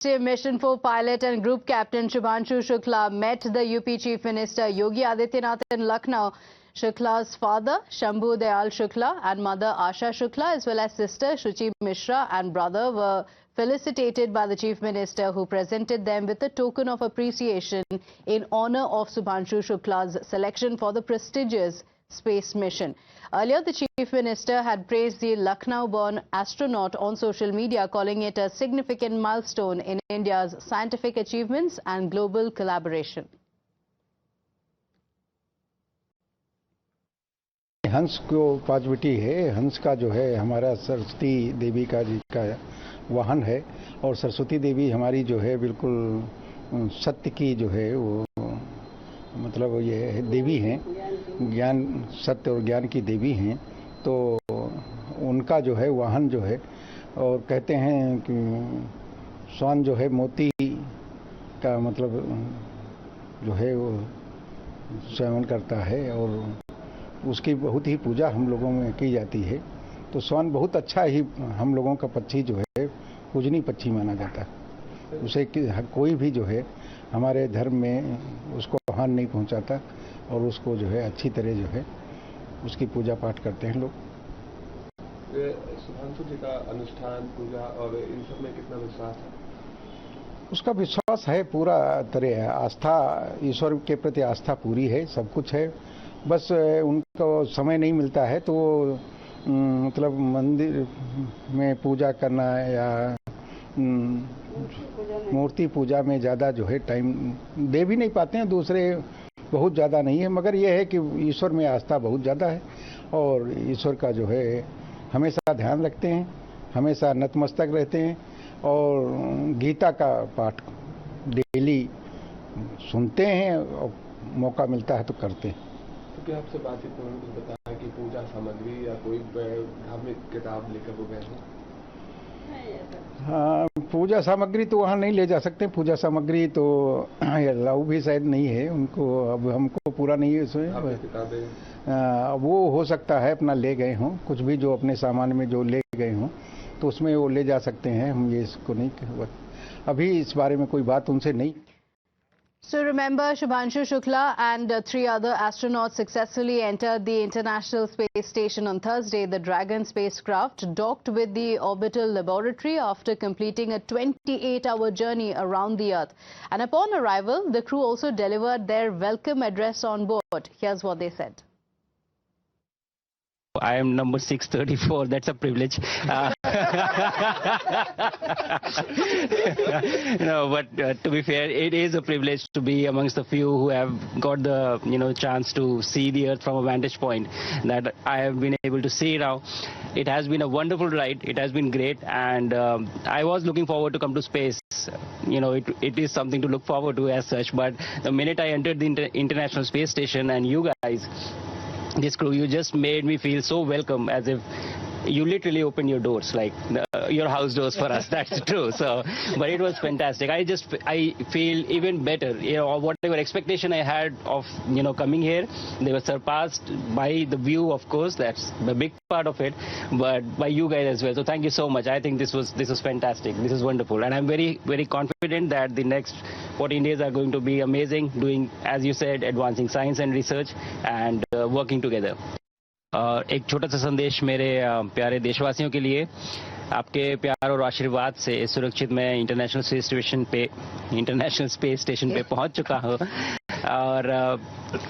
Mission 4 pilot and group captain Shubhanshu Shukla met the UP Chief Minister Yogi Adityanath in Lucknow. Shukla's father Shambhu Dayal Shukla and mother Asha Shukla as well as sister Shuchi Mishra and brother were felicitated by the Chief Minister, who presented them with a token of appreciation in honor of Shubhanshu Shukla's selection for the prestigious space mission. Earlier, the Chief Minister had praised the Lucknow-born astronaut on social media, calling it a significant milestone in India's scientific achievements and global collaboration. हंस को positivity है। हंस का जो है हमारा सरस्वती देवी का जी का वाहन है और सरस्वती देवी हमारी जो है बिल्कुल सत्य की जो है वो मतलब ये देवी हैं, ज्ञान सत्य और ज्ञान की देवी हैं। तो उनका जो है वाहन जो है और कहते हैं कि स्वान जो है मोती का मतलब जो है वो सेवन करता है और उसकी बहुत ही पूजा हम लोगों में की जाती है। तो स्वान बहुत अच्छा ही हम लोगों का पक्षी जो है पूजनीय पक्षी माना जाता है। उसे कोई भी जो है हमारे धर्म में उसको हानि नहीं पहुंचाता और उसको जो है अच्छी तरह जो है उसकी पूजा पाठ करते हैं लोग। शुभांशु जी का अनुष्ठान पूजा और इन सब में कितना विश्वास है? उसका विश्वास है पूरा तरह, आस्था ईश्वर के प्रति आस्था पूरी है, सब कुछ है। बस उनको समय नहीं मिलता है तो मतलब मंदिर में पूजा करना या मूर्ति पूजा में ज़्यादा जो है टाइम दे भी नहीं पाते हैं, दूसरे बहुत ज़्यादा नहीं है। मगर यह है कि ईश्वर में आस्था बहुत ज़्यादा है और ईश्वर का जो है हमेशा ध्यान रखते हैं, हमेशा नतमस्तक रहते हैं और गीता का पाठ डेली सुनते हैं और मौका मिलता है तो करते हैं। तो क्या आपसे बातचीत में उन्होंने बताया कि पूजा सामग्री या कोई धार्मिक किताब लेकर वो गए हैं? हाँ, पूजा सामग्री तो वहाँ नहीं ले जा सकते। पूजा सामग्री तो अलाउ भी शायद नहीं है उनको, अब हमको पूरा नहीं है उसमें। किताबें वो हो सकता है अपना ले गए हों, कुछ भी जो अपने सामान में जो ले गए हों तो उसमें वो ले जा सकते हैं। हम ये इसको नहीं, अभी इस बारे में कोई बात उनसे नहीं। So remember, Shubhanshu Shukla and 3 other astronauts successfully entered the International Space Station on Thursday. The Dragon spacecraft docked with the orbital laboratory after completing a 28-hour journey around the Earth. And upon arrival, the crew also delivered their welcome address on board. Here's what they said. I am number 634. That's a privilege. No, but to be fair, it is a privilege to be amongst the few who have got the chance to see the Earth from a vantage point that I have been able to see now. It has been a wonderful ride. It has been great, and I was looking forward to come to space. It is something to look forward to as such. But the minute I entered the International Space Station and you guys, this crew, you just made me feel so welcome, as if you literally opened your doors, like your house doors for us. That's true. So, but it was fantastic. I feel even better. Whatever expectation I had of coming here, they were surpassed by the view. Of course, that's the big part of it, but by you guys as well. So thank you so much. I think this was fantastic. This is wonderful, and I'm very, very confident that the next 14 days are going to be amazing. Doing, as you said, advancing science and research and working together. एक छोटा सा संदेश मेरे प्यारे देशवासियों के लिए। आपके प्यार और आशीर्वाद से सुरक्षित मैं इंटरनेशनल स्पेस स्टेशन पे पहुंच चुका हूं और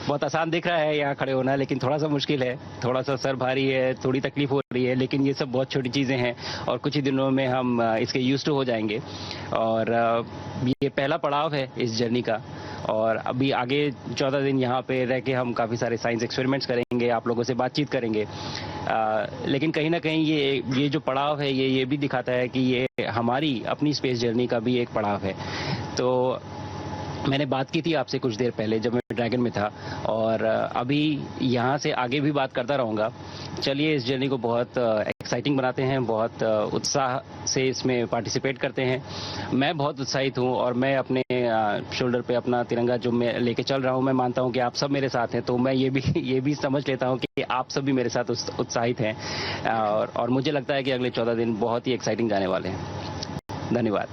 बहुत आसान दिख रहा है यहाँ खड़े होना, लेकिन थोड़ा सा मुश्किल है, थोड़ा सा सर भारी है, थोड़ी तकलीफ हो रही है, लेकिन ये सब बहुत छोटी चीज़ें हैं और कुछ ही दिनों में हम इसके यूज्ड टू हो जाएंगे। और ये पहला पड़ाव है इस जर्नी का और अभी आगे 14 दिन यहाँ पे रह के हम काफ़ी सारे साइंस एक्सपेरिमेंट्स करेंगे, आप लोगों से बातचीत करेंगे। लेकिन कहीं ना कहीं ये जो पड़ाव है ये भी दिखाता है कि ये हमारी अपनी स्पेस जर्नी का भी एक पड़ाव है। तो मैंने बात की थी आपसे कुछ देर पहले जब मैं ड्रैगन में था और अभी यहाँ से आगे भी बात करता रहूँगा। चलिए इस जर्नी को बहुत एक्साइटिंग बनाते हैं, बहुत उत्साह से इसमें पार्टिसिपेट करते हैं। मैं बहुत उत्साहित हूँ और मैं अपने शोल्डर पे अपना तिरंगा जो मैं लेके चल रहा हूँ, मैं मानता हूँ कि आप सब मेरे साथ हैं, तो मैं ये भी समझ लेता हूँ कि आप सब भी मेरे साथ उत्साहित हैं और मुझे लगता है कि अगले 14 दिन बहुत ही एक्साइटिंग जाने वाले हैं। धन्यवाद।